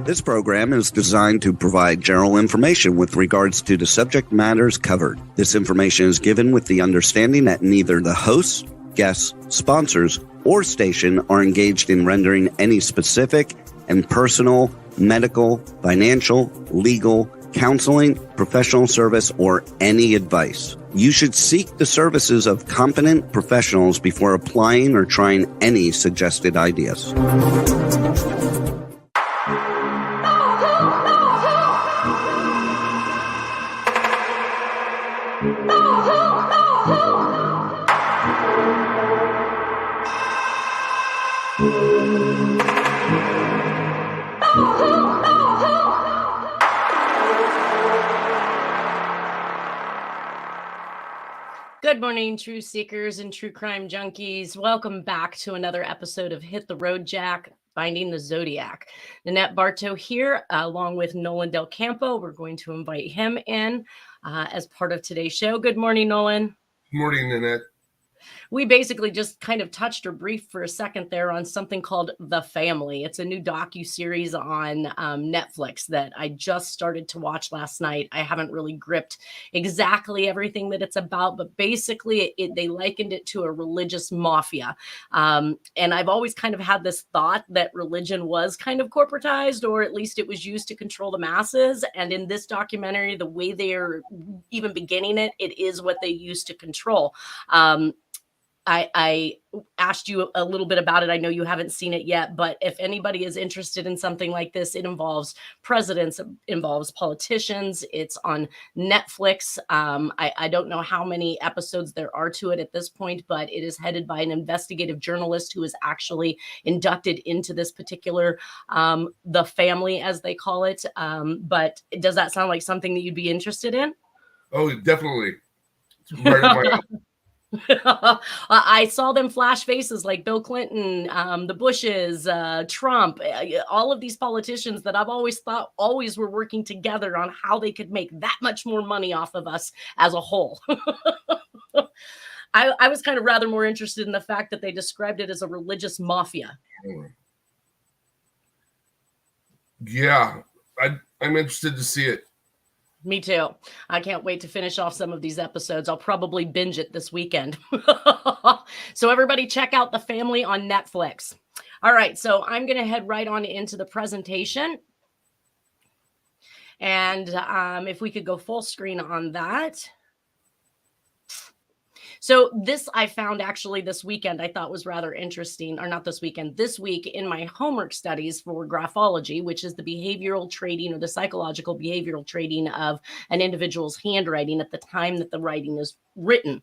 This program is designed to provide general information with regards to the subject matters covered. This information is given with the understanding that neither the hosts, guests, sponsors, or station are engaged in rendering any specific and personal, medical, financial, legal, counseling, professional service, or any advice. You should seek the services of competent professionals before applying or trying any suggested ideas. Good morning, true seekers and true crime junkies. Welcome back to another episode of Hit the Road, Jack, Finding the Zodiac. Nanette Bartow here, along with Nolan Del Campo. We're going to invite him in as part of today's show. Good morning, Nolan. Good morning, Nanette. We basically just kind of touched or briefed for a second there on something called The Family. It's a new docu-series on Netflix that I just started to watch last night. I haven't really gripped exactly everything that it's about, but basically they likened it to a religious mafia. And I've always kind of had this thought that religion was kind of corporatized, or at least it was used to control the masses. And in this documentary, the way they're even beginning it, it is what they used to control. I asked you a little bit about it. I know you haven't seen it yet, but if anybody is interested in something like this, it involves presidents, it involves politicians. It's on Netflix. I don't know how many episodes there are to it at this point, but it is headed by an investigative journalist who is actually inducted into this particular, The Family, as they call it. But does that sound like something that you'd be interested in? Oh, definitely. It's right in my I saw them flash faces like Bill Clinton, the Bushes, Trump, all of these politicians that I've always thought always were working together on how they could make that much more money off of us as a whole. I was kind of rather more interested in the fact that they described it as a religious mafia. Yeah, I'm interested to see it. Me too. I can't wait to finish off some of these episodes. I'll probably binge it this weekend. So everybody check out The Family on Netflix. All right, so I'm going to head right on into the presentation. And if we could go full screen on that. So this I found actually this weekend I thought was rather interesting, or not this weekend, this week in my homework studies for graphology, which is the behavioral trading or the psychological behavioral trading of an individual's handwriting at the time that the writing is written.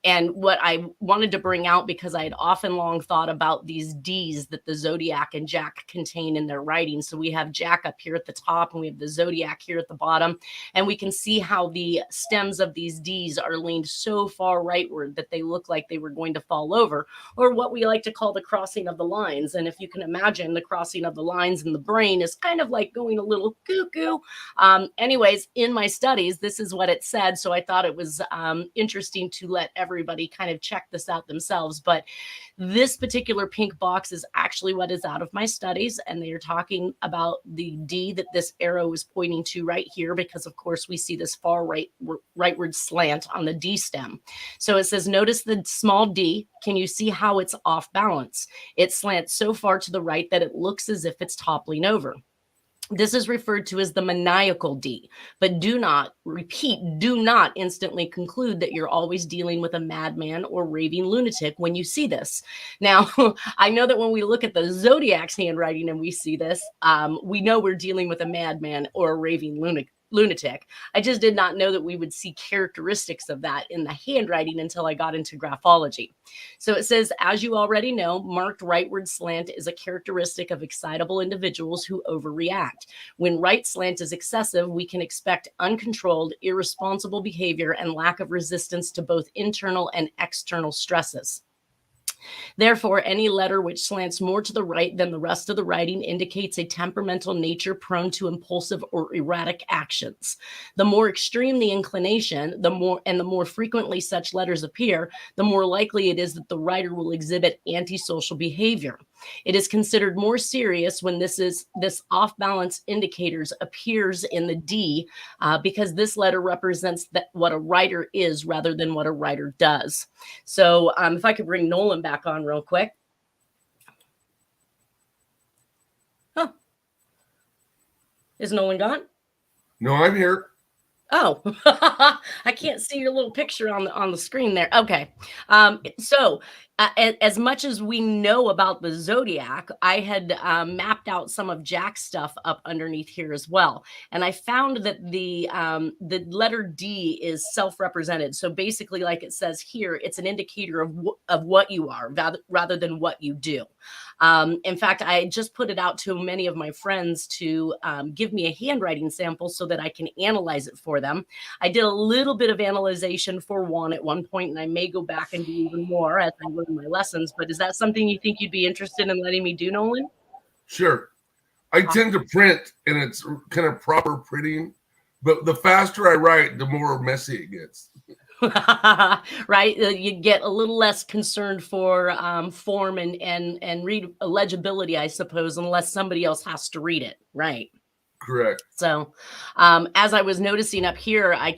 And what I wanted to bring out, because I had often long thought about these D's that the Zodiac and Jack contain in their writing. So we have Jack up here at the top and we have the Zodiac here at the bottom. And we can see how the stems of these D's are leaned so far rightward that they look like they were going to fall over, or what we like to call the crossing of the lines. And if you can imagine, the crossing of the lines in the brain is kind of like going a little cuckoo. Anyways, in my studies, this is what it said. So I thought it was interesting to let everybody kind of check this out themselves. But this particular pink box is actually what is out of my studies. And they are talking about the D that this arrow is pointing to right here, because of course we see this far rightward slant on the D stem. So it says, notice the small D. Can you see how it's off balance? It slants so far to the right that it looks as if it's toppling over. This is referred to as the maniacal D, but do not instantly conclude that you're always dealing with a madman or raving lunatic when you see this. Now, I know that when we look at the Zodiac's handwriting and we see this, we know we're dealing with a madman or a raving lunatic. I just did not know that we would see characteristics of that in the handwriting until I got into graphology. So it says, as you already know, marked rightward slant is a characteristic of excitable individuals who overreact. When right slant is excessive, we can expect uncontrolled, irresponsible behavior and lack of resistance to both internal and external stresses. Therefore, any letter which slants more to the right than the rest of the writing indicates a temperamental nature prone to impulsive or erratic actions. The more extreme the inclination, the more frequently such letters appear, the more likely it is that the writer will exhibit antisocial behavior. It is considered more serious when this off-balance indicators appears in the D because this letter represents what a writer is rather than what a writer does. So if I could bring Nolan back on real quick. Huh. Is Nolan gone? No, I'm here. Oh, I can't see your little picture on the screen there. Okay. So as much as we know about the Zodiac, I had mapped out some of Jack's stuff up underneath here as well. And I found that the letter D is self-represented. So basically, like it says here, it's an indicator of what you are rather than what you do. In fact, I just put it out to many of my friends to give me a handwriting sample so that I can analyze it for them. I did a little bit of analyzation for one at one point, and I may go back and do even more as I learn my lessons. But is that something you think you'd be interested in letting me do, Nolan? Sure. I tend to print, and it's kind of proper printing, but the faster I write, the more messy it gets. Right, you get a little less concerned for form and read legibility, I suppose, unless somebody else has to read it, right? Correct. So as I was noticing up here, I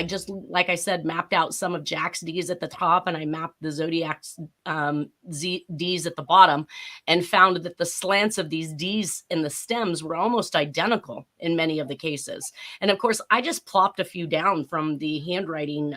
just, like I said, mapped out some of Jack's D's at the top, and I mapped the Zodiac's D's at the bottom, and found that the slants of these D's in the stems were almost identical in many of the cases. And of course, I just plopped a few down from the handwriting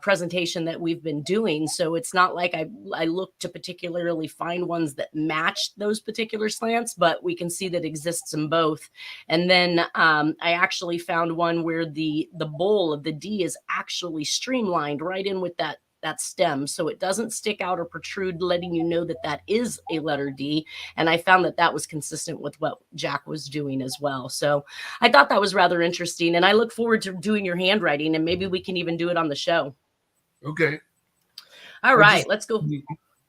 presentation that we've been doing. So it's not like I look to particularly find ones that match those particular slants, but we can see that exists in both. And then I actually found one where the bowl of the D is actually streamlined right in with that stem, so it doesn't stick out or protrude, letting you know that that is a letter D. And I found that was consistent with what Jack was doing as well. So I thought that was rather interesting, and I look forward to doing your handwriting, and maybe we can even do it on the show. Okay. All right, let's go.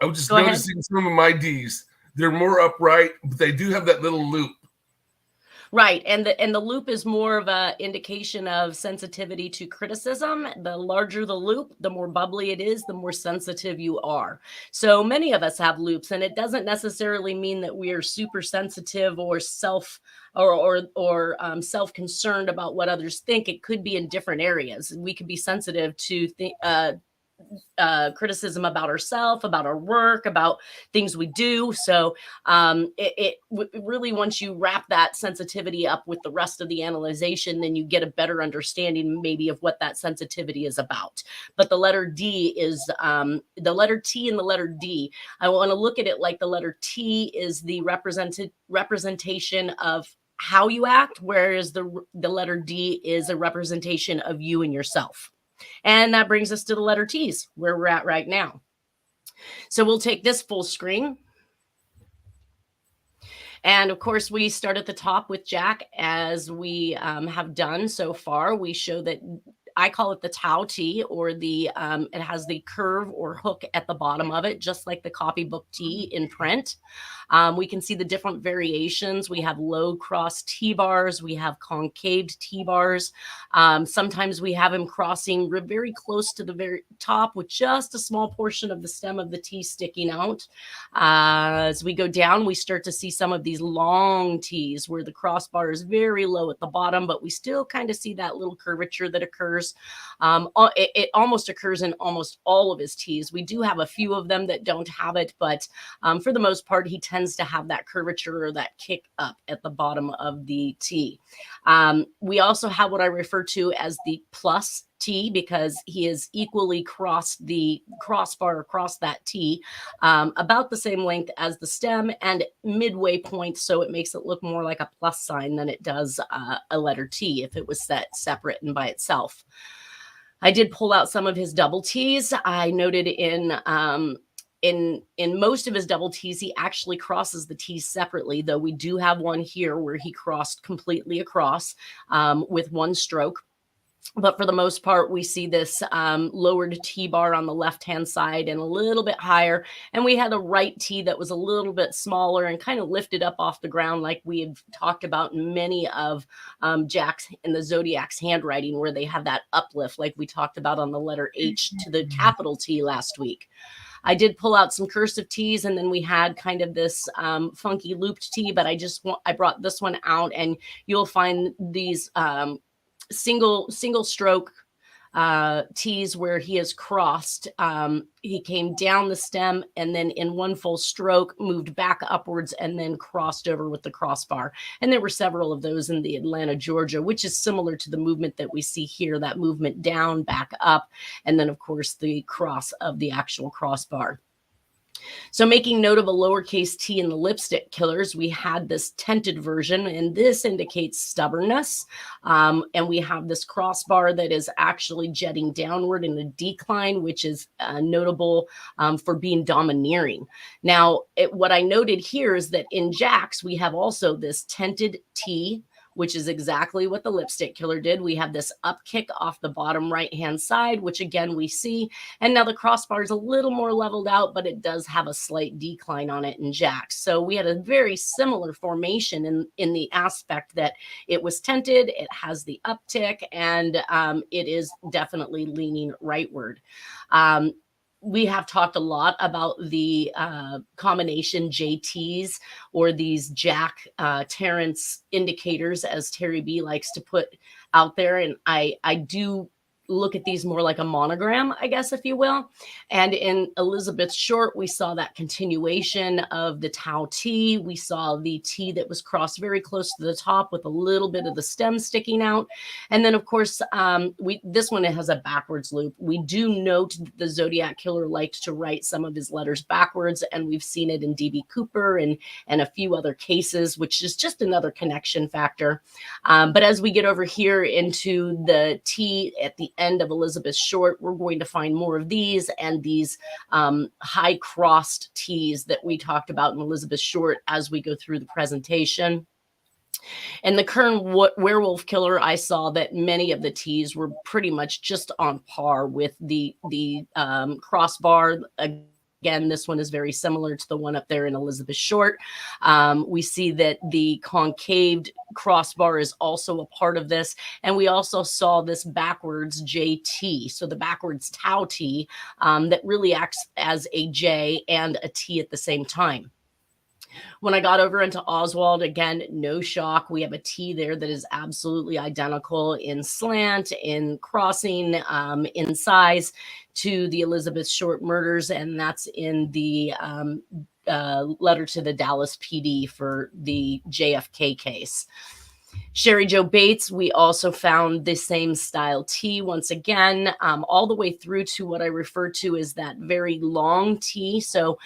I was just noticing some of my D's. They're more upright, but they do have that little loop. Right, and the loop is more of an indication of sensitivity to criticism. The larger the loop, the more bubbly it is, the more sensitive you are. So many of us have loops, and it doesn't necessarily mean that we are super sensitive or self-concerned about what others think. It could be in different areas. We could be sensitive to criticism about ourselves, about our work, about things we do. So it really, once you wrap that sensitivity up with the rest of the analyzation, then you get a better understanding maybe of what that sensitivity is about. But the letter D is the letter T and the letter D. I want to look at it like the letter T is the representation of how you act, whereas the letter D is a representation of you and yourself. And that brings us to the letter T's, where we're at right now. So we'll take this full screen. And of course, we start at the top with Jack, as we have done so far. We show that I call it the Tau T, or it has the curve or hook at the bottom of it, just like the copybook T in print. We can see the different variations. We have low cross T-bars. We have concaved T-bars. Sometimes we have him crossing very close to the very top with just a small portion of the stem of the T sticking out. As we go down, we start to see some of these long T's where the crossbar is very low at the bottom, but we still kind of see that little curvature that occurs. It almost occurs in almost all of his T's. We do have a few of them that don't have it, but for the most part, he tends to have that curvature or that kick up at the bottom of the T. We also have what I refer to as the plus T, because he has equally crossed the crossbar across that T, about the same length as the stem and midway point, so it makes it look more like a plus sign than it does a letter T if it was set separate and by itself. I did pull out some of his double T's. I noted in most of his double T's, he actually crosses the T's separately, though we do have one here where he crossed completely across with one stroke. But for the most part, we see this lowered T-bar on the left-hand side and a little bit higher. And we had a right T that was a little bit smaller and kind of lifted up off the ground, like we had talked about in many of Jack's and the Zodiac's handwriting, where they have that uplift, like we talked about on the letter H to the capital T last week. I did pull out some cursive T's, and then we had kind of this funky looped T, but I brought this one out, and you'll find these single stroke T's where he has crossed. He came down the stem and then in one full stroke moved back upwards and then crossed over with the crossbar. And there were several of those in the Atlanta, Georgia, which is similar to the movement that we see here, that movement down, back up, and then of course the cross of the actual crossbar. So making note of a lowercase t in the Lipstick Killers, we had this tented version, and this indicates stubbornness. And we have this crossbar that is actually jetting downward in a decline, which is notable for being domineering. Now, what I noted here is that in Jack's, we have also this tented T, which is exactly what the Lipstick Killer did. We have this up kick off the bottom right-hand side, which again we see. And now the crossbar is a little more leveled out, but it does have a slight decline on it in Jack's. So we had a very similar formation in the aspect that it was tented, it has the uptick, and it is definitely leaning rightward. We have talked a lot about the combination JTs, or these Jack Tarrance indicators, as Terry B likes to put out there. And I do look at these more like a monogram, I guess, if you will. And in Elizabeth Short, we saw that continuation of the Tau T. We saw the T that was crossed very close to the top with a little bit of the stem sticking out. And then, of course, this one has a backwards loop. We do note that the Zodiac Killer liked to write some of his letters backwards, and we've seen it in D.B. Cooper and a few other cases, which is just another connection factor. But as we get over here into the T at the end of Elizabeth Short, we're going to find more of these and these high crossed T's that we talked about in Elizabeth Short as we go through the presentation. And the Kern Werewolf Killer, I saw that many of the T's were pretty much just on par with the crossbar. Again, this one is very similar to the one up there in Elizabeth Short. We see that the concaved crossbar is also a part of this. And we also saw this backwards JT. So the backwards Tau T that really acts as a J and a T at the same time. When I got over into Oswald, again, no shock. We have a T there that is absolutely identical in slant, in crossing, in size to the Elizabeth Short murders, and that's in the letter to the Dallas PD for the JFK case. Sherry Jo Bates, we also found the same style T once again, all the way through to what I refer to as that very long T. So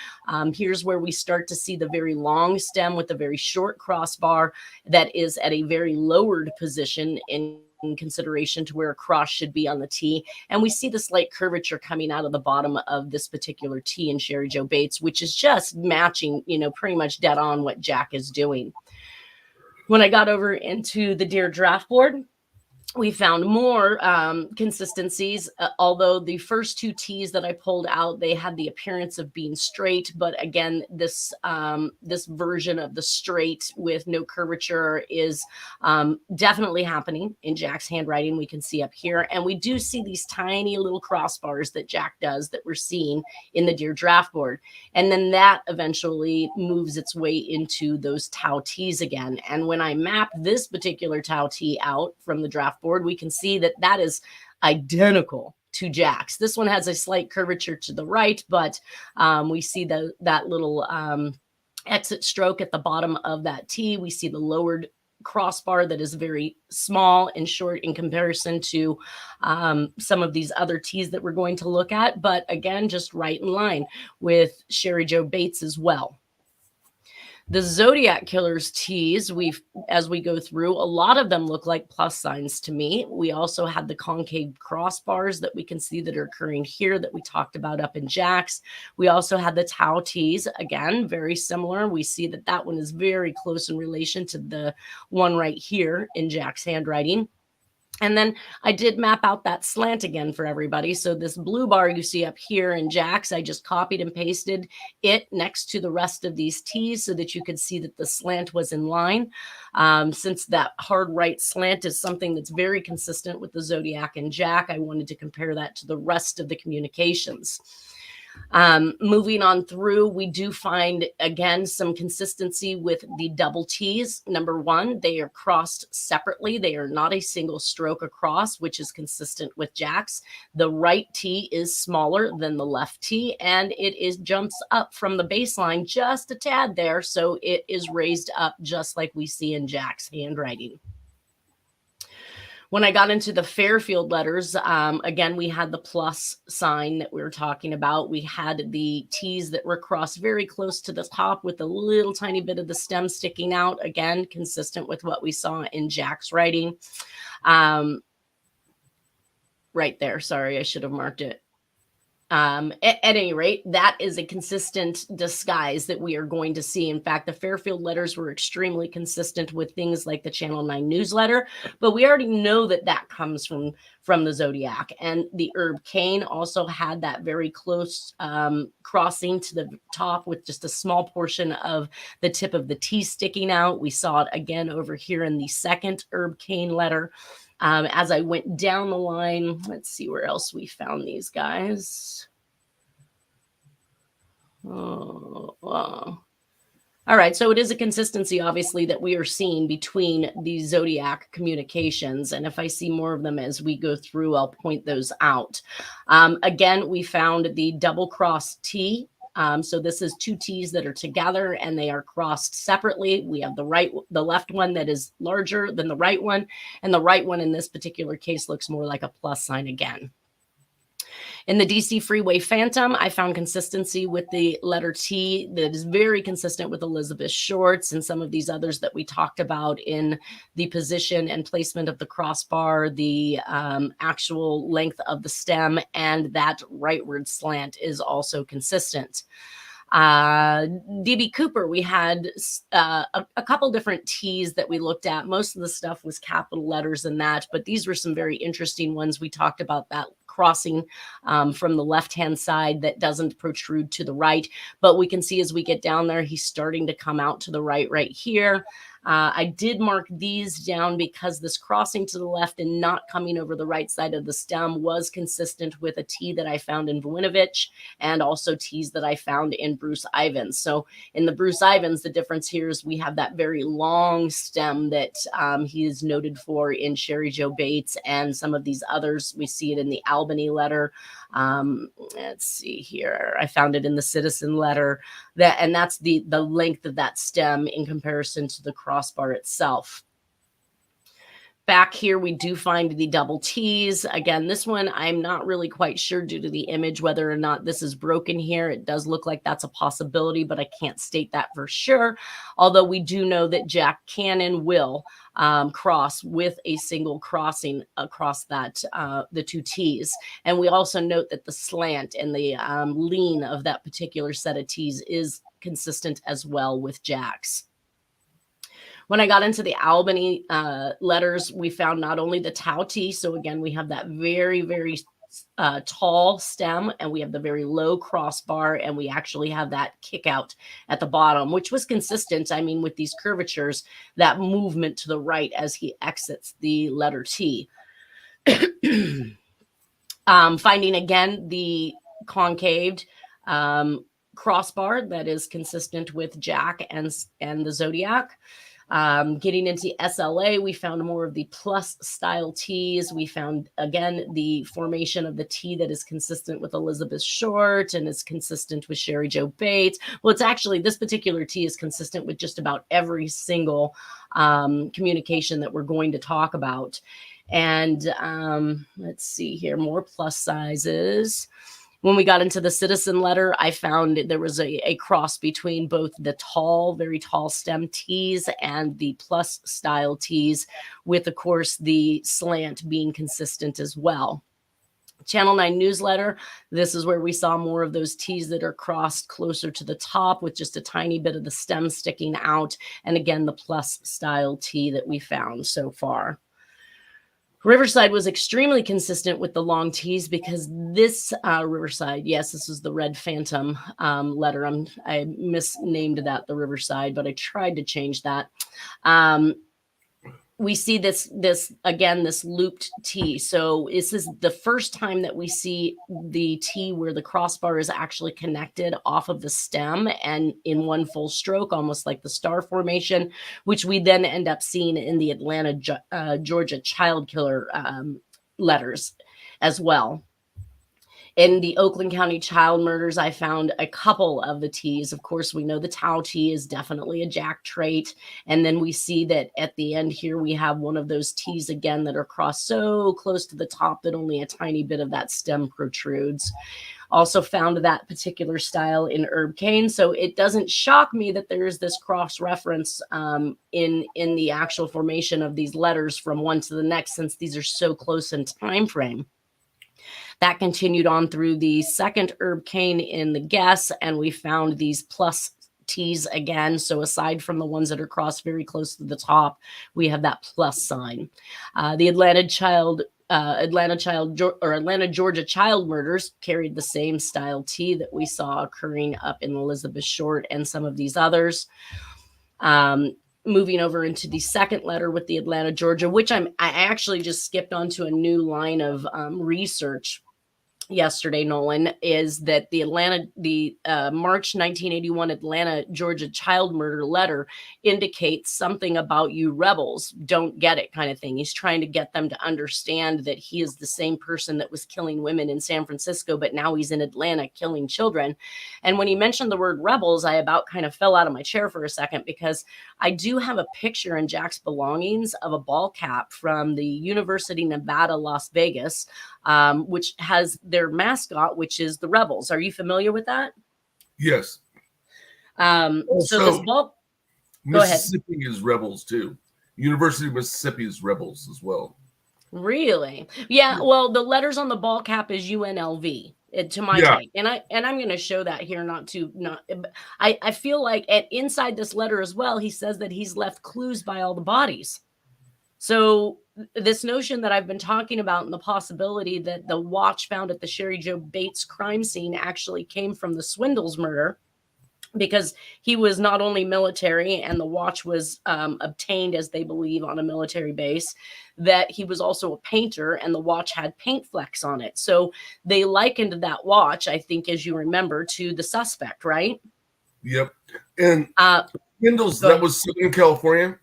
here's where we start to see the very long stem with a very short crossbar that is at a very lowered position in consideration to where a cross should be on the T. And we see the slight curvature coming out of the bottom of this particular T in Sherry Jo Bates, which is just matching, pretty much dead on what Jack is doing. When I got over into the Deer draft board, we found more consistencies, although the first two T's that I pulled out, they had the appearance of being straight. But again, this version of the straight with no curvature is definitely happening in Jack's handwriting. We can see up here. And we do see these tiny little crossbars that Jack does that we're seeing in the Deer draft board. And then that eventually moves its way into those Tau T's again. And when I map this particular Tau T out from the draft board, we can see that that is identical to Jack's. This one has a slight curvature to the right, but we see that little exit stroke at the bottom of that T. We see the lowered crossbar that is very small and short in comparison to some of these other T's that we're going to look at, but again, just right in line with Sherry Jo Bates as well. The Zodiac Killer's T's, as we go through, a lot of them look like plus signs to me. We also had the concave crossbars that we can see that are occurring here that we talked about up in Jack's. We also had the Tau T's, again, very similar. We see that that one is very close in relation to the one right here in Jack's handwriting. And then I did map out that slant again for everybody. So this blue bar you see up here in Jack's, I just copied and pasted it next to the rest of these T's so that you could see that the slant was in line. Since that hard right slant is something that's very consistent with the Zodiac and Jack, I wanted to compare that to the rest of the communications. Moving on through, we do find, again, some consistency with the double T's. Number one, they are crossed separately. They are not a single stroke across, which is consistent with Jack's. The right T is smaller than the left T, and jumps up from the baseline just a tad there, so it is raised up just like we see in Jack's handwriting. When I got into the Fairfield letters, again, we had the plus sign that we were talking about. We had the T's that were crossed very close to the top with a little tiny bit of the stem sticking out. Again, consistent with what we saw in Jack's writing. Right there. Sorry, I should have marked it. At any rate, that is a consistent disguise that we are going to see. In fact, the Fairfield letters were extremely consistent with things like the Channel 9 newsletter, but we already know that that comes from the Zodiac. And the herb cane also had that very close crossing to the top with just a small portion of the tip of the T sticking out. We saw it again over here in the second herb cane letter. As I went down the line, let's see where else we found these guys. Oh, wow. All right, so it is a consistency, obviously, that we are seeing between the Zodiac communications. And if I see more of them as we go through, I'll point those out. Again, we found the double cross T. So this is two T's that are together and they are crossed separately. We have the left one that is larger than the right one, and the right one in this particular case looks more like a plus sign again. In the DC Freeway Phantom, I found consistency with the letter T that is very consistent with Elizabeth Short's and some of these others that we talked about in the position and placement of the crossbar, the actual length of the stem, and that rightward slant is also consistent. DB Cooper, we had a couple different T's that we looked at. Most of the stuff was capital letters in that, but these were some very interesting ones. We talked about that crossing from the left-hand side that doesn't protrude to the right, but we can see as we get down there, he's starting to come out to the right here. I did mark these down because this crossing to the left and not coming over the right side of the stem was consistent with a T that I found in Voinovich and also T's that I found in Bruce Ivans. So in the Bruce Ivans, the difference here is we have that very long stem that he is noted for in Sherry Jo Bates and some of these others. We see it in the Albany letter. Let's see here. I found it in the Citizen letter. That's the length of that stem in comparison to the crossbar itself. Back here, we do find the double T's. Again, this one, I'm not really quite sure due to the image whether or not this is broken here. It does look like that's a possibility, but I can't state that for sure. Although we do know that Jack Cannon will cross with a single crossing across that the two T's. And we also note that the slant and the lean of that particular set of T's is consistent as well with Jack's. When I got into the Albany letters, we found not only the Tau T, so again, we have that very, very tall stem, and we have the very low crossbar, and we actually have that kick out at the bottom, which was consistent, I mean, with these curvatures, that movement to the right as he exits the letter T. Finding again the concaved crossbar that is consistent with Jack and the Zodiac. Getting into SLA, we found more of the plus style T's. We found, again, the formation of the T that is consistent with Elizabeth Short and is consistent with Sherry Jo Bates. Well, it's actually, this particular T is consistent with just about every single communication that we're going to talk about. And let's see here, more plus sizes. When we got into the Citizen letter, I found there was a cross between both the tall, very tall stem T's and the plus style T's, with, of course, the slant being consistent as well. Channel 9 newsletter, this is where we saw more of those T's that are crossed closer to the top with just a tiny bit of the stem sticking out. And again, the plus style T that we found so far. Riverside was extremely consistent with the long T's because this Riverside, yes, this is the Red Phantom letter. I misnamed that the Riverside, but I tried to change that. We see this again, this looped T. So this is the first time that we see the T where the crossbar is actually connected off of the stem and in one full stroke, almost like the star formation, which we then end up seeing in the Atlanta, Georgia child killer letters as well. In the Oakland County child murders, I found a couple of the T's. Of course, we know the Tau T is definitely a Jack trait. And then we see that at the end here, we have one of those T's again that are crossed so close to the top that only a tiny bit of that stem protrudes. Also found that particular style in Herb Cain. So it doesn't shock me that there is this cross-reference in the actual formation of these letters from one to the next, since these are so close in time frame. That continued on through the second Herb Cain in the guess, and we found these plus T's again. So aside from the ones that are crossed very close to the top, we have that plus sign. The Atlanta, Georgia child murders carried the same style T that we saw occurring up in Elizabeth Short and some of these others. Moving over into the second letter with the Atlanta, Georgia, which I actually just skipped onto a new line of research yesterday, Nolan, is that the March 1981 Atlanta, Georgia child murder letter indicates something about you rebels don't get it kind of thing. He's trying to get them to understand that he is the same person that was killing women in San Francisco, but now he's in Atlanta killing children. And when he mentioned the word rebels, I about kind of fell out of my chair for a second, because I do have a picture in Jack's belongings of a ball cap from the University Nevada, Las Vegas, which has their mascot, which is the Rebels. Are you familiar with that? Yes. So this ball. Mississippi is Rebels too. University of Mississippi is Rebels as well. Really? Yeah. Well, the letters on the ball cap is UNLV. To my take, and I'm going to show that here. I feel like inside this letter as well, he says that he's left clues by all the bodies. So this notion that I've been talking about and the possibility that the watch found at the Sherry Jo Bates crime scene actually came from the Swindles murder, because he was not only military and the watch was obtained, as they believe, on a military base, that he was also a painter and the watch had paint flecks on it. So they likened that watch, I think, as you remember, to the suspect, right? Yep. And Swindles, that was Southern California?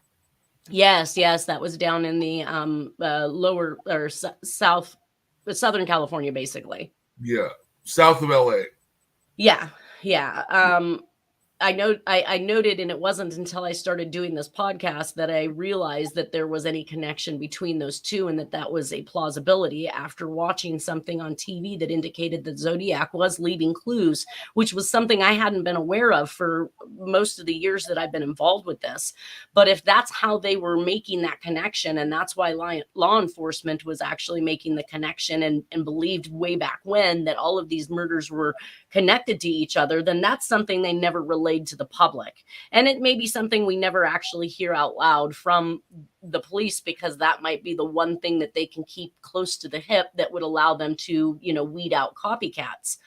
Yes, that was down in the lower or Southern California, basically. Yeah, south of LA. Yeah. I noted, and it wasn't until I started doing this podcast that I realized that there was any connection between those two, and that was a plausibility after watching something on TV that indicated that Zodiac was leaving clues, which was something I hadn't been aware of for most of the years that I've been involved with this. But if that's how they were making that connection, and that's why law enforcement was actually making the connection and believed way back when that all of these murders were connected to each other, then that's something they never relayed to the public. And it may be something we never actually hear out loud from the police, because that might be the one thing that they can keep close to the hip that would allow them to, weed out copycats.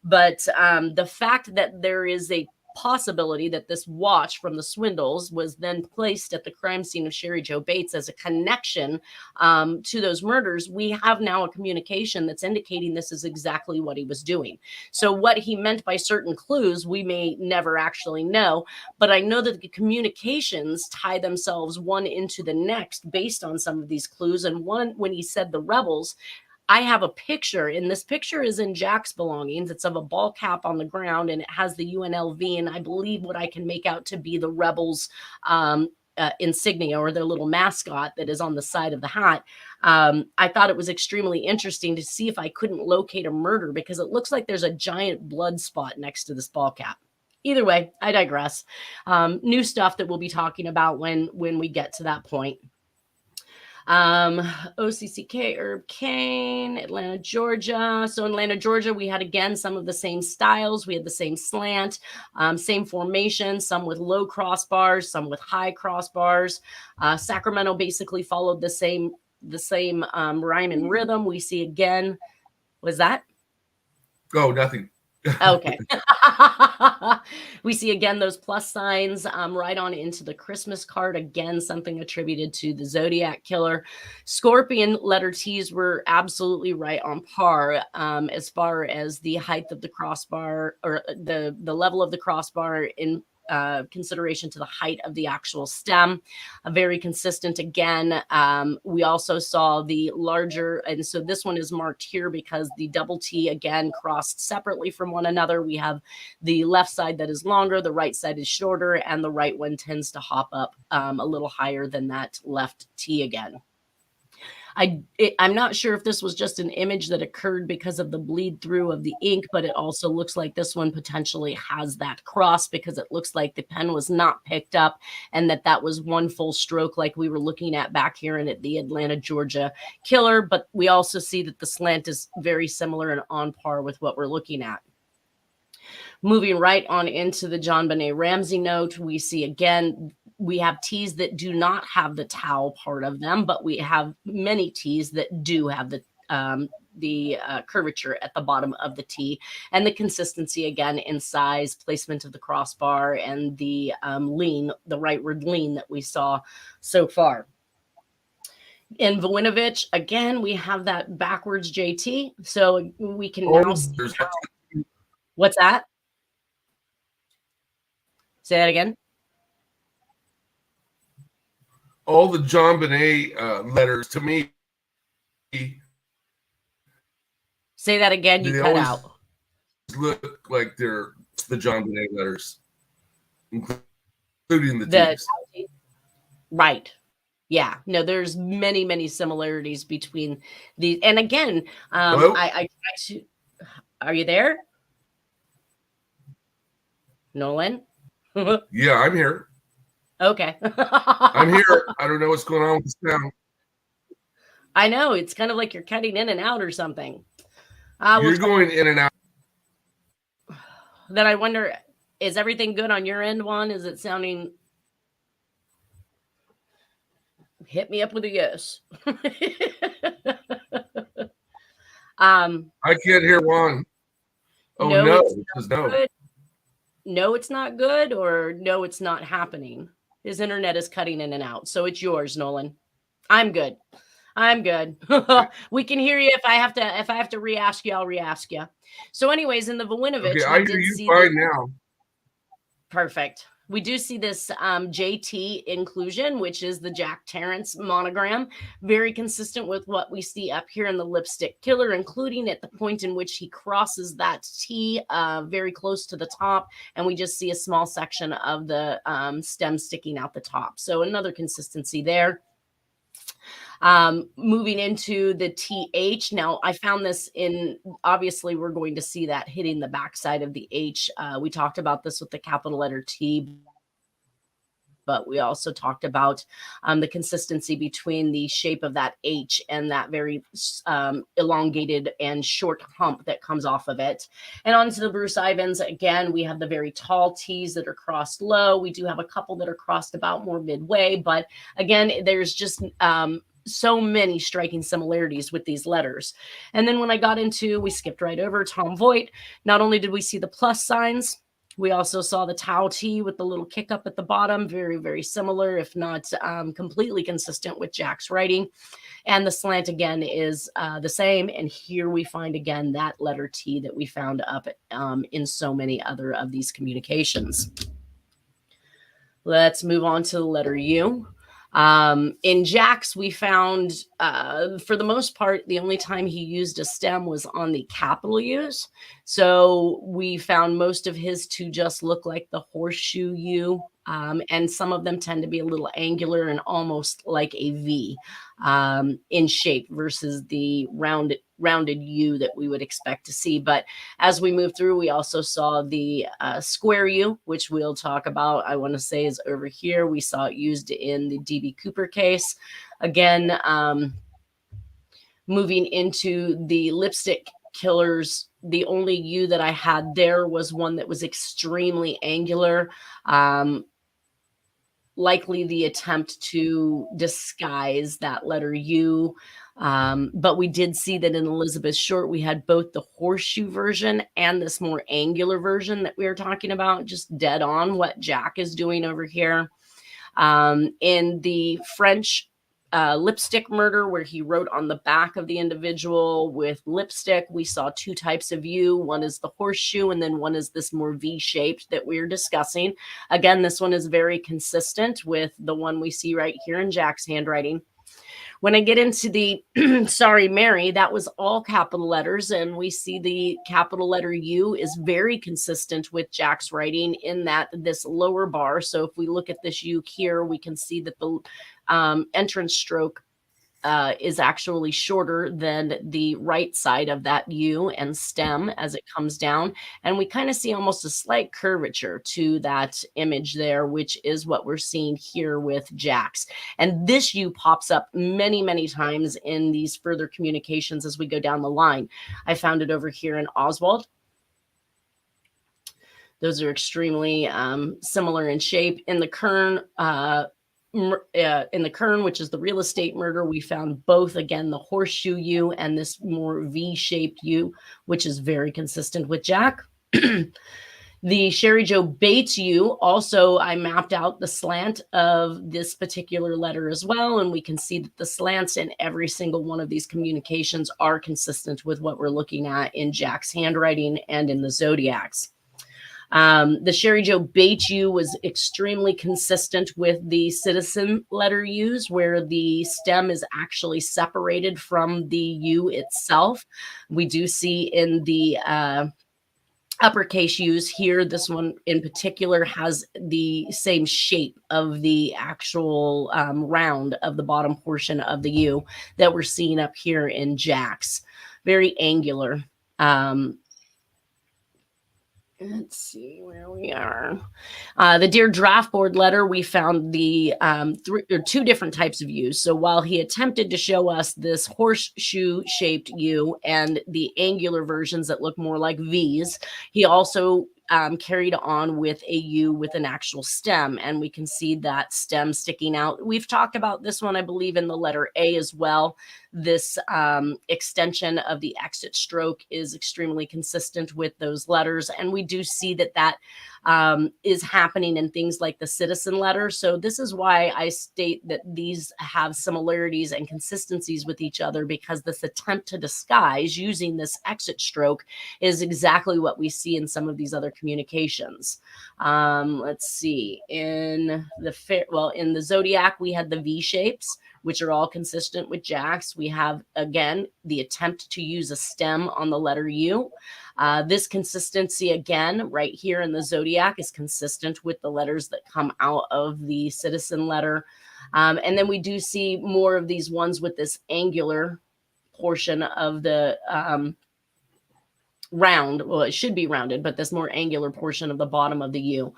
But the fact that there is a possibility that this watch from the Swindles was then placed at the crime scene of Sherry Jo Bates as a connection to those murders, we have now a communication that's indicating this is exactly what he was doing. So what he meant by certain clues, we may never actually know, but I know that the communications tie themselves one into the next based on some of these clues. And one, when he said the Rebels, I have a picture, and this picture is in Jack's belongings. It's of a ball cap on the ground, and it has the UNLV, and I believe what I can make out to be the Rebels insignia, or their little mascot that is on the side of the hat. I thought it was extremely interesting to see if I couldn't locate a murder, because it looks like there's a giant blood spot next to this ball cap. Either way, I digress. New stuff that we'll be talking about when we get to that point. OCCK, Herb Cain, Atlanta, Georgia. So in Atlanta, Georgia, we had, again, some of the same styles. We had the same slant, same formation, some with low crossbars, some with high crossbars. Sacramento basically followed the same the same rhyme and rhythm. We see again, was that? Oh, nothing. Okay. We see again those plus signs right on into the Christmas card. Again, something attributed to the Zodiac Killer. Scorpion letter T's were absolutely right on par as far as the height of the crossbar, or the level of the crossbar in consideration to the height of the actual stem. Very consistent again. We also saw the larger, and so this one is marked here because the double T again crossed separately from one another. We have the left side that is longer, the right side is shorter, and the right one tends to hop up a little higher than that left T again. I'm not sure if this was just an image that occurred because of the bleed through of the ink, but it also looks like this one potentially has that cross because it looks like the pen was not picked up and that was one full stroke like we were looking at back here in the Atlanta, Georgia Killer. But we also see that the slant is very similar and on par with what we're looking at. Moving right on into the JonBenet Ramsey note, we see again, we have T's that do not have the tau part of them, but we have many T's that do have the curvature at the bottom of the T, and the consistency again in size, placement of the crossbar, and the lean, the rightward lean that we saw so far. In Voinovich, again, we have that backwards JT, so we can now see how, what's that? Say that again. All the JonBenet letters to me. Say that again. You cut out. Look like they're the JonBenet letters, including the T's. Right. Yeah. No, there's many similarities between these. And again, I try to. Are you there, Nolan? Yeah, I'm here. Okay. I'm here. I don't know what's going on with the sound. I know. It's kind of like you're cutting in and out or something. You're going in and out. Then I wonder, is everything good on your end, Juan? Is it sounding... Hit me up with a yes. I can't hear Juan. Oh, no. No, it's not good, or no, it's not happening. His internet is cutting in and out. So it's yours, Nolan. I'm good. We can hear you. If I have to re-ask you, I'll re-ask you. So anyways, in the Voinovich, okay, I hear you fine now. Perfect. We do see this JT inclusion, which is the Jack Tarrance monogram, very consistent with what we see up here in the Lipstick Killer, including at the point in which he crosses that T very close to the top, and we just see a small section of the stem sticking out the top. So another consistency there. Moving into the TH. Now, I found this in, obviously, we're going to see that hitting the backside of the H. We talked about this with the capital letter T, but we also talked about the consistency between the shape of that H and that very elongated and short hump that comes off of it. And onto the Bruce Ivans, again, we have the very tall T's that are crossed low. We do have a couple that are crossed about more midway, but again, there's just so many striking similarities with these letters. And then when I got into, we skipped right over Tom Voigt. Not only did we see the plus signs, we also saw the tau T with the little kick up at the bottom, very similar, if not completely consistent with Jack's writing. And the slant again is the same. And here we find again that letter T that we found up in so many other of these communications. Let's move on to the letter U. In Jack's, we found, for the most part, the only time he used a stem was on the capital U's. So we found most of his to just look like the horseshoe U, and some of them tend to be a little angular and almost like a V in shape versus the rounded U that we would expect to see. But as we move through, we also saw the square U, which we'll talk about, I want to say is over here. We saw it used in the D.B. Cooper case. Again, moving into the Lipstick Killers, the only U that I had there was one that was extremely angular. likely the attempt to disguise that letter U. But we did see that in Elizabeth Short, we had both the horseshoe version and this more angular version that we were talking about, just dead on what Jack is doing over here. In the French lipstick murder, where he wrote on the back of the individual with lipstick, we saw two types of U. One is the horseshoe, and then one is this more V-shaped that we're discussing. Again, this one is very consistent with the one we see right here in Jack's handwriting. When I get into the sorry, Mary, that was all capital letters, and we see the capital letter U is very consistent with Jack's writing in that this lower bar. So if we look at this U here, we can see that the entrance stroke is actually shorter than the right side of that U and stem as it comes down. And we kind of see almost a slight curvature to that image there, which is what we're seeing here with Jack's. And this U pops up many, many times in these further communications as we go down the line. I found it over here in Oswald. Those are extremely similar in shape. In the Kern, which is the real estate murder, we found both, again, the horseshoe U and this more V-shaped U, which is very consistent with Jack. The Sherry Joe Bates U, also I mapped out the slant of this particular letter as well, and we can see that the slants in every single one of these communications are consistent with what we're looking at in Jack's handwriting and in the Zodiacs. The Sherry Joe Bates U was extremely consistent with the citizen letter U's, where the stem is actually separated from the U itself. We do see in the uppercase U's here, this one in particular has the same shape of the actual round of the bottom portion of the U that we're seeing up here in Jack's. Very angular. Let's see where we are. The Dear Draft Board letter, we found the two different types of U's. So while he attempted to show us this horseshoe-shaped U and the angular versions that look more like V's, he also carried on with a U with an actual stem, and we can see that stem sticking out. We've talked about this one, I believe, in the letter A as well. This extension of the exit stroke is extremely consistent with those letters, and we do see that that is happening in things like the citizen letter. So this is why I state that these have similarities and consistencies with each other, because this attempt to disguise using this exit stroke is exactly what we see in some of these other communications. Let's see, in the Zodiac, we had the V shapes, which are all consistent with Jack's. We have, again, the attempt to use a stem on the letter U. This consistency, again, right here in the Zodiac is consistent with the letters that come out of the citizen letter. And then we do see more of these ones with this angular portion of the round. Well, it should be rounded, but this more angular portion of the bottom of the U.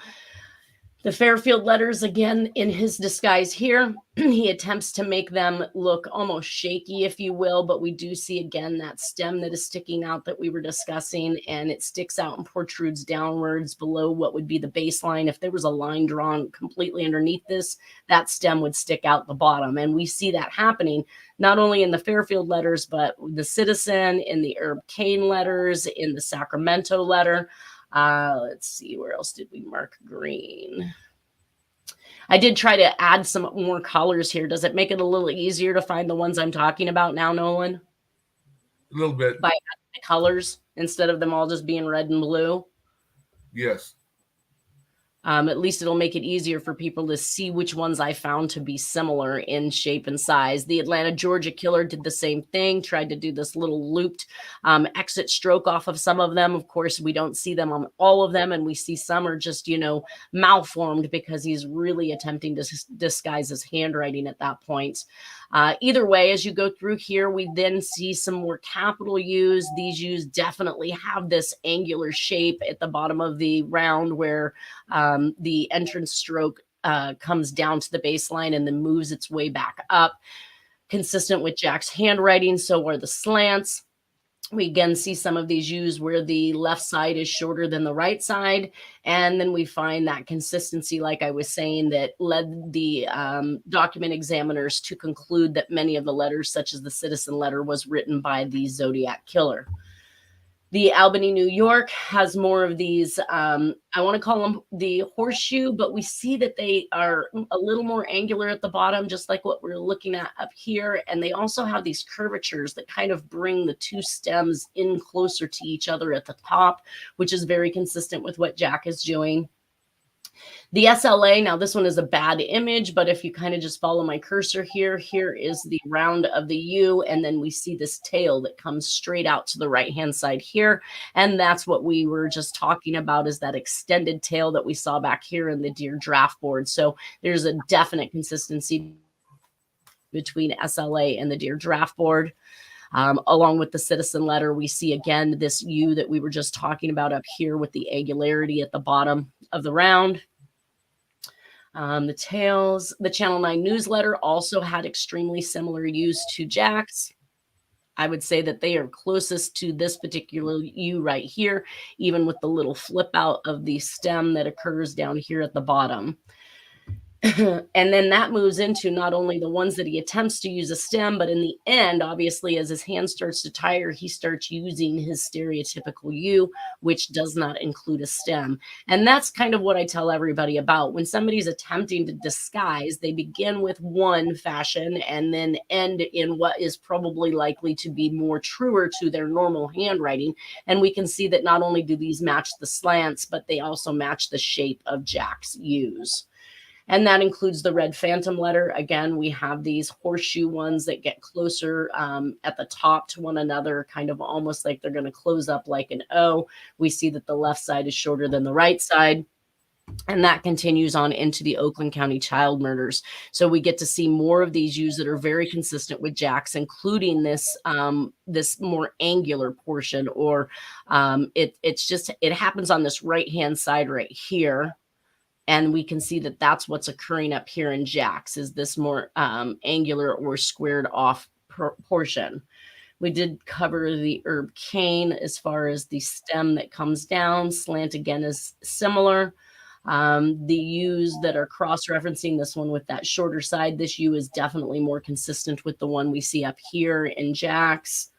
The Fairfield letters, again, in his disguise here, he attempts to make them look almost shaky, if you will, but we do see, again, that stem that is sticking out that we were discussing, and it sticks out and protrudes downwards below what would be the baseline. If there was a line drawn completely underneath this, that stem would stick out the bottom, and we see that happening not only in the Fairfield letters, but the Citizen, in the Herb Cain letters, in the Sacramento letter. Let's see, where else did we mark green? I did try to add some more colors here. Does it make it a little easier to find the ones I'm talking about now, Nolan? A little bit. By adding the colors instead of them all just being red and blue? Yes. At least it'll make it easier for people to see which ones I found to be similar in shape and size. The Atlanta, Georgia Killer did the same thing, tried to do this little looped exit stroke off of some of them. Of course, we don't see them on all of them, and we see some are just, malformed because he's really attempting to disguise his handwriting at that point. Either way, as you go through here, we then see some more capital U's. These U's definitely have this angular shape at the bottom of the round where the entrance stroke comes down to the baseline and then moves its way back up. Consistent with Jack's handwriting, so are the slants. We again see some of these U's where the left side is shorter than the right side. And then we find that consistency, like I was saying, that led the document examiners to conclude that many of the letters, such as the citizen letter, was written by the Zodiac Killer. The Albany, New York has more of these, I want to call them the horseshoe, but we see that they are a little more angular at the bottom, just like what we're looking at up here. And they also have these curvatures that kind of bring the two stems in closer to each other at the top, which is very consistent with what Jack is doing. The SLA, now this one is a bad image, but if you kind of just follow my cursor here, here is the round of the U, and then we see this tail that comes straight out to the right-hand side here. And that's what we were just talking about, is that extended tail that we saw back here in the deer draft board. So there's a definite consistency between SLA and the deer draft board. Along with the citizen letter, we see again this U that we were just talking about up here with the angularity at the bottom of the round. The tails, the Channel 9 newsletter also had extremely similar U's to Jack's. I would say that they are closest to this particular U right here, even with the little flip out of the stem that occurs down here at the bottom. And then that moves into not only the ones that he attempts to use a stem, but in the end, obviously, as his hand starts to tire, he starts using his stereotypical U, which does not include a stem. And that's kind of what I tell everybody about. When somebody's attempting to disguise, they begin with one fashion and then end in what is probably likely to be more truer to their normal handwriting. And we can see that not only do these match the slants, but they also match the shape of Jack's U's. And that includes the red phantom letter. Again, we have these horseshoe ones that get closer at the top to one another, kind of almost like they're going to close up like an O. We see that the left side is shorter than the right side. And that continues on into the Oakland County child murders. So we get to see more of these U's that are very consistent with Jack's, including this this more angular portion, or it happens on this right-hand side right here. And we can see that that's what's occurring up here in Jack's, is this more angular or squared off portion. We did cover the herb cane as far as the stem that comes down. Slant again is similar. The U's that are cross-referencing this one with that shorter side, this U is definitely more consistent with the one we see up here in Jack's.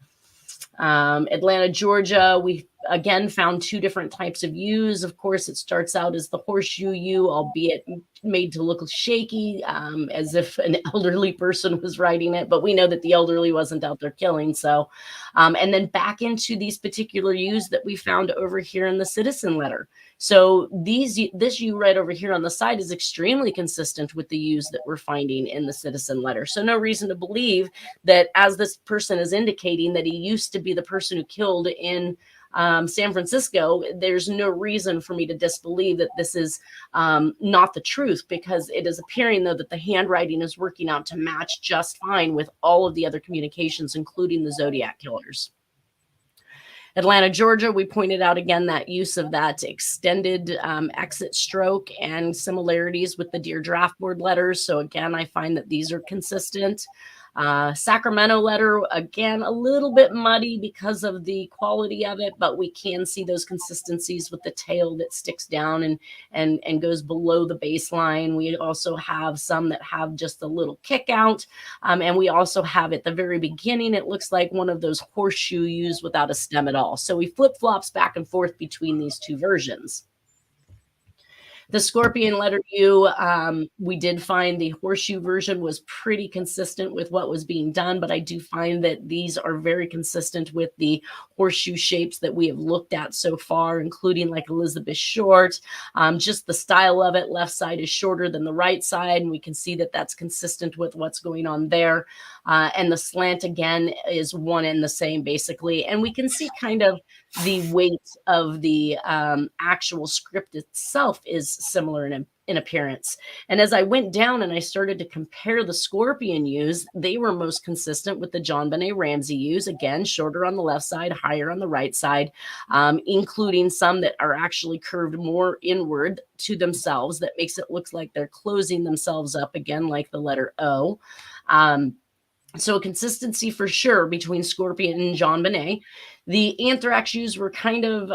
Atlanta, Georgia, we again found two different types of U's. Of course, it starts out as the horseshoe U, albeit made to look shaky, as if an elderly person was writing it, but we know that the elderly wasn't out there killing. So, and then back into these particular U's that we found over here in the citizen letter. So this U right over here on the side is extremely consistent with the U's that we're finding in the citizen letter. So no reason to believe that, as this person is indicating that he used to be the person who killed in San Francisco, there's no reason for me to disbelieve that this is not the truth, because it is appearing, though, that the handwriting is working out to match just fine with all of the other communications, including the Zodiac Killers. Atlanta, Georgia, we pointed out again that use of that extended exit stroke and similarities with the Dear Draft Board letters. So again, I find that these are consistent. Sacramento letter, again, a little bit muddy because of the quality of it, but we can see those consistencies with the tail that sticks down and goes below the baseline. We also have some that have just a little kick out. And we also have at the very beginning, it looks like one of those horseshoe U's without a stem at all. So we flip-flops back and forth between these two versions. The scorpion letter U, we did find the horseshoe version was pretty consistent with what was being done, but I do find that these are very consistent with the horseshoe shapes that we have looked at so far, including like Elizabeth Short. Just the style of it, left side is shorter than the right side, and we can see that that's consistent with what's going on there. And the slant, again, is one and the same, basically. And we can see kind of the weight of the actual script itself is similar in appearance. And as I went down and I started to compare the scorpion U's, they were most consistent with the John Benet Ramsey U's, again, shorter on the left side, higher on the right side, including some that are actually curved more inward to themselves. That makes it look like they're closing themselves up, again, like the letter O. So a consistency for sure between Scorpion and John Benet. The anthrax U's were kind of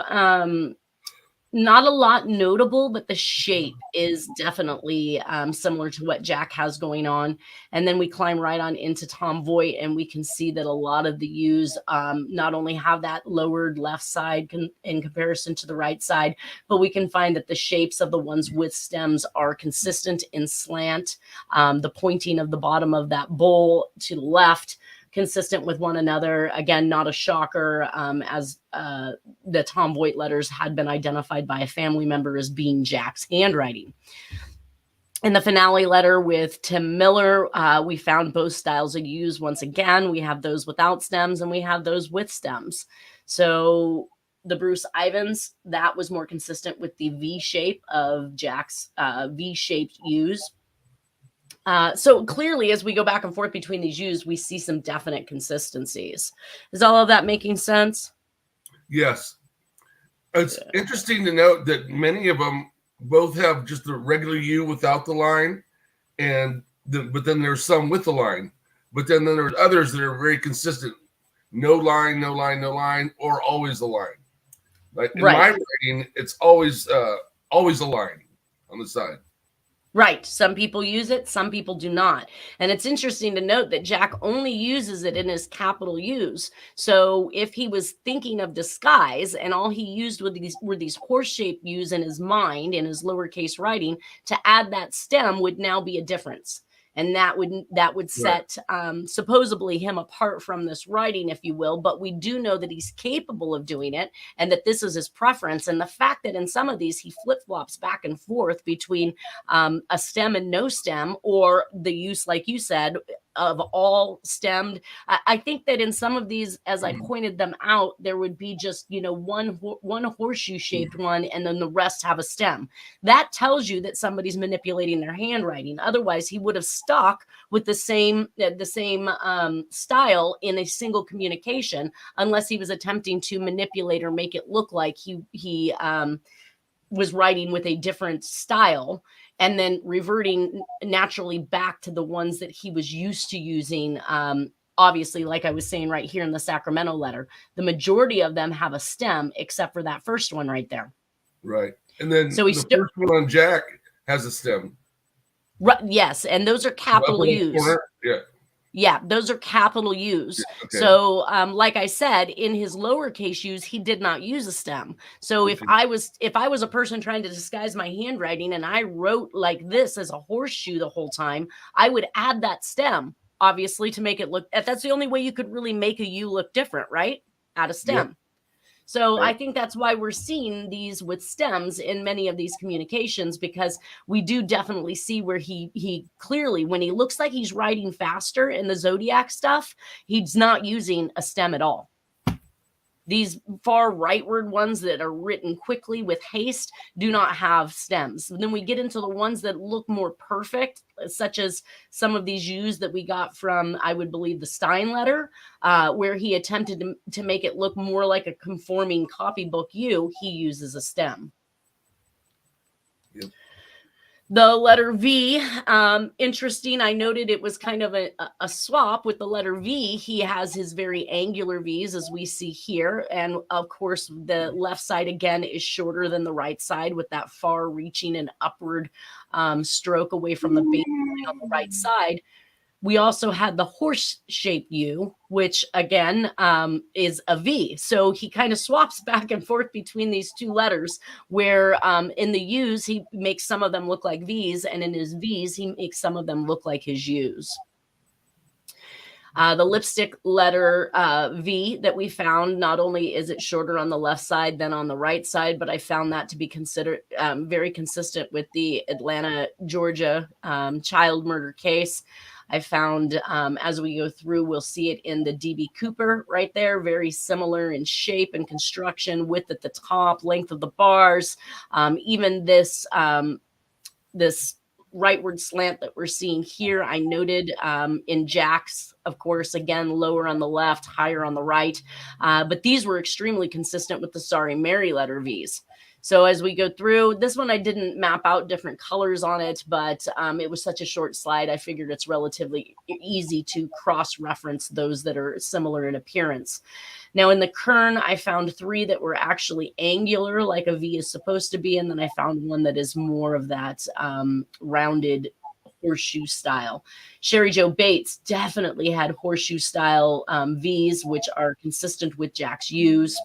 not a lot notable, but the shape is definitely similar to what Jack has going on. And then we climb right on into Tom Voigt, and we can see that a lot of the U's not only have that lowered left side in comparison to the right side, but we can find that the shapes of the ones with stems are consistent in slant. The pointing of the bottom of that bowl to the left, consistent with one another. Again, not a shocker, as the Tom Voigt letters had been identified by a family member as being Jack's handwriting. In the finale letter with Tim Miller, we found both styles of U's. Once again, we have those without stems and we have those with stems. So the Bruce Ivans, that was more consistent with the V shape of Jack's V-shaped U's. So clearly, as we go back and forth between these U's, we see some definite consistencies. Is all of that making sense? Yes. It's interesting to note that many of them both have just the regular U without the line, but then there's some with the line. But then there's others that are very consistent. No line, no line, no line, or always a line. Like in my writing, it's always a line on the side. Right. Some people use it, some people do not. And it's interesting to note that Jack only uses it in his capital U's. So if he was thinking of disguise and all he used were these horse-shaped U's in his mind, in his lowercase writing, to add that stem would now be a difference. And that would set supposedly him apart from this writing, if you will. But we do know that he's capable of doing it and that this is his preference. And the fact that in some of these he flip-flops back and forth between a stem and no stem, or the use, like you said, of all stemmed. I think that in some of these, as I pointed them out, there would be just, one horseshoe shaped one, and then the rest have a stem. That tells you that somebody's manipulating their handwriting. Otherwise, he would have stuck with the same style in a single communication, unless he was attempting to manipulate or make it look like he was writing with a different style, and then reverting naturally back to the ones that he was used to using. Obviously, like I was saying right here in the Sacramento letter, the majority of them have a stem except for that first one right there. Right. And then the first one on Jack has a stem. Right, yes, and those are capital U's. Yeah. Yeah, those are capital U's. Yeah, okay. So, like I said, in his lowercase U's, he did not use a stem. So if I was a person trying to disguise my handwriting and I wrote like this as a horseshoe the whole time, I would add that stem, obviously, to make it look. That's the only way you could really make a U look different, right? Add a stem. Yep. So I think that's why we're seeing these with stems in many of these communications, because we do definitely see where he clearly, when he looks like he's writing faster in the Zodiac stuff, he's not using a stem at all. These far rightward ones that are written quickly with haste do not have stems. Then we get into the ones that look more perfect, such as some of these U's that we got from, I would believe, the Stein letter, where he attempted to make it look more like a conforming copybook U. He uses a stem. Yep. The letter V, interesting. I noted it was kind of a swap with the letter V. He has his very angular V's, as we see here. And of course, the left side, again, is shorter than the right side, with that far reaching and upward stroke away from the base on the right side. We also had the horse-shaped U, which, again, is a V. So he kind of swaps back and forth between these two letters, where in the U's, he makes some of them look like V's, and in his V's, he makes some of them look like his U's. The lipstick letter V that we found, not only is it shorter on the left side than on the right side, but I found that to be considered very consistent with the Atlanta, Georgia child murder case. I found as we go through, we'll see it in the D.B. Cooper right there, very similar in shape and construction, width at the top, length of the bars, even this this rightward slant that we're seeing here, I noted in Jack's, of course, again, lower on the left, higher on the right. But these were extremely consistent with the Sorry Mary letter V's. So as we go through this one, I didn't map out different colors on it, but it was such a short slide. I figured it's relatively easy to cross-reference those that are similar in appearance. Now in the kern, I found 3 that were actually angular, like a V is supposed to be. And then I found one that is more of that rounded horseshoe style. Sherry Joe Bates definitely had horseshoe style V's, which are consistent with Jack's U's.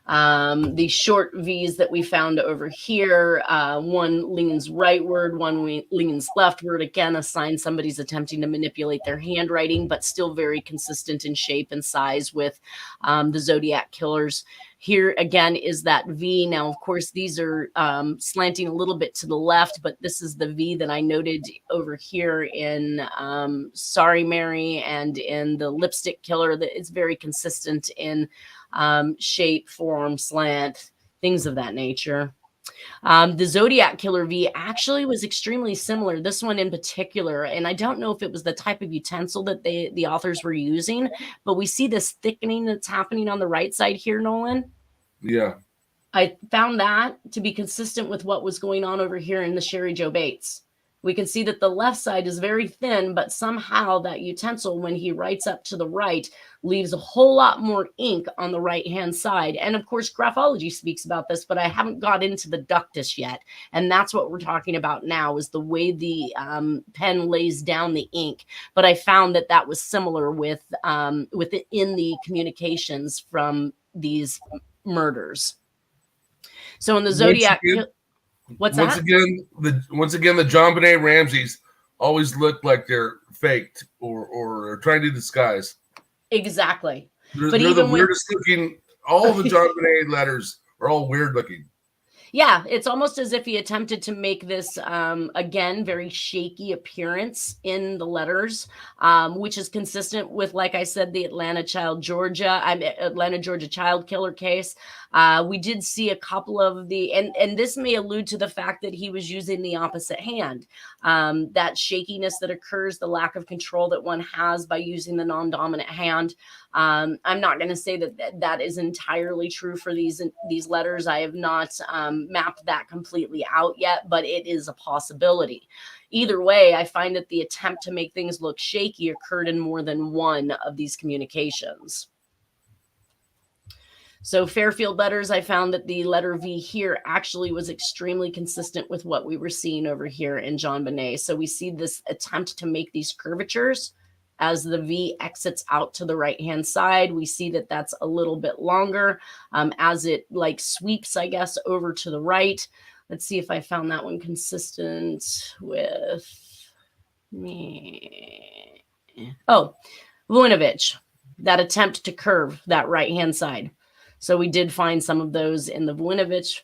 The short V's that we found over here, one leans rightward, one leans leftward. Again, a sign somebody's attempting to manipulate their handwriting, but still very consistent in shape and size with the Zodiac Killers. Here again is that V. Now, of course, these are slanting a little bit to the left, but this is the V that I noted over here in Sorry Mary and in the Lipstick Killer. That it's very consistent in shape, form, slant, things of that nature. The Zodiac Killer V actually was extremely similar. This one in particular, and I don't know if it was the type of utensil that the authors were using, but we see this thickening that's happening on the right side here, Nolan. Yeah. I found that to be consistent with what was going on over here in the Sherry Joe Bates. We can see that the left side is very thin, but somehow that utensil, when he writes up to the right, leaves a whole lot more ink on the right-hand side. And of course, graphology speaks about this, but I haven't got into the ductus yet. And that's what we're talking about now, is the way the pen lays down the ink. But I found that that was similar with it in the communications from these murders. So in the Zodiac... Once again, the John Benet Ramseys always look like they're faked or trying to disguise. Exactly. They're the weirdest looking. All the John Benet letters are all weird looking. Yeah, it's almost as if he attempted to make this, again, very shaky appearance in the letters, which is consistent with, like I said, the Atlanta, Georgia child killer case. We did see a couple of and this may allude to the fact that he was using the opposite hand. That shakiness that occurs, the lack of control that one has by using the non-dominant hand. I'm not going to say that is entirely true for these letters. I have not mapped that completely out yet, but it is a possibility. Either way, I find that the attempt to make things look shaky occurred in more than one of these communications. So Fairfield letters, I found that the letter V here actually was extremely consistent with what we were seeing over here in John Benet. So we see this attempt to make these curvatures as the V exits out to the right-hand side. We see that that's a little bit longer as it like sweeps, I guess, over to the right. Let's see if I found that one consistent with me. Oh, Voinovich, that attempt to curve that right-hand side. So we did find some of those in the Voinovich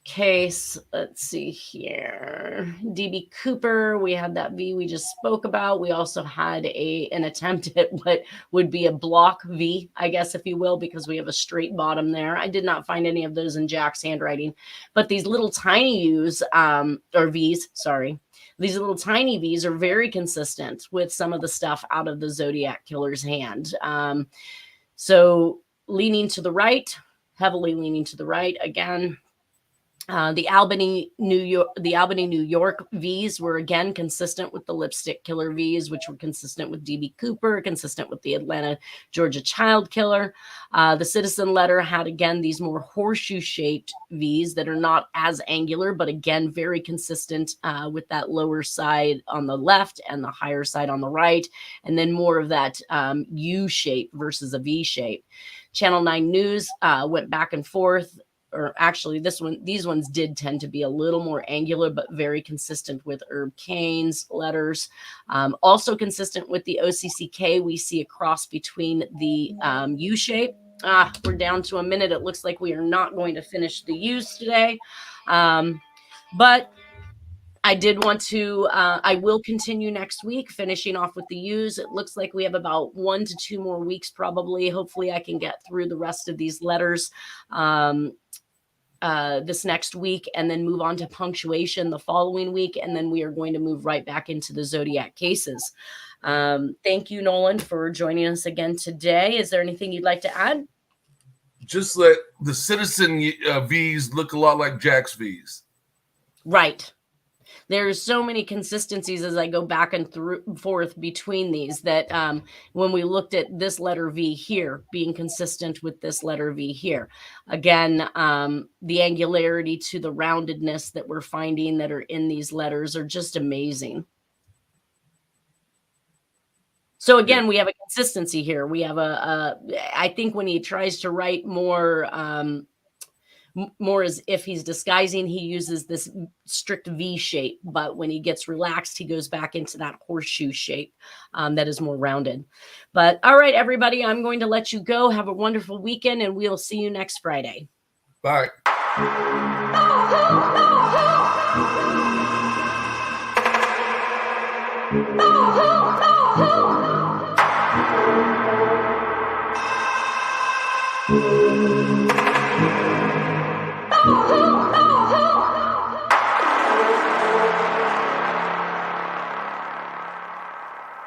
case. Let's see here. DB Cooper, we had that V we just spoke about. We also had an attempt at what would be a block V, I guess, if you will, because we have a straight bottom there. I did not find any of those in Jack's handwriting, but these little tiny U's, or V's, sorry. These little tiny V's are very consistent with some of the stuff out of the Zodiac Killer's hand. So leaning to the right, heavily leaning to the right again. The Albany, New York V's were again consistent with the Lipstick Killer V's, which were consistent with DB Cooper, consistent with the Atlanta, Georgia child killer. The Citizen letter had again these more horseshoe-shaped V's that are not as angular, but again very consistent with that lower side on the left and the higher side on the right, and then more of that U shape versus a V shape. Channel 9 News went back and forth. Or actually, these ones did tend to be a little more angular, but very consistent with Herb Cain's letters. Also consistent with the OCCK, we see a cross between the U shape. We're down to a minute. It looks like we are not going to finish the U's today. But I did want to, I will continue next week, finishing off with the U's. It looks like we have about 1 to 2 more weeks, probably. Hopefully I can get through the rest of these letters this next week, and then move on to punctuation the following week. And then we are going to move right back into the Zodiac cases. Thank you, Nolan, for joining us again today. Is there anything you'd like to add? just let the citizen V's look a lot like Jack's V's. Right. There's so many consistencies as I go back and forth between these that when we looked at this letter V here being consistent with this letter V here, again, the angularity to the roundedness that we're finding that are in these letters are just amazing. So again, we have a consistency here. We have I think when he tries to write more as if he's disguising, he uses this strict V shape, but when he gets relaxed, he goes back into that horseshoe shape that is more rounded. But all right, everybody, I'm going to let you go. Have a wonderful weekend, and we'll see you next Friday. Bye.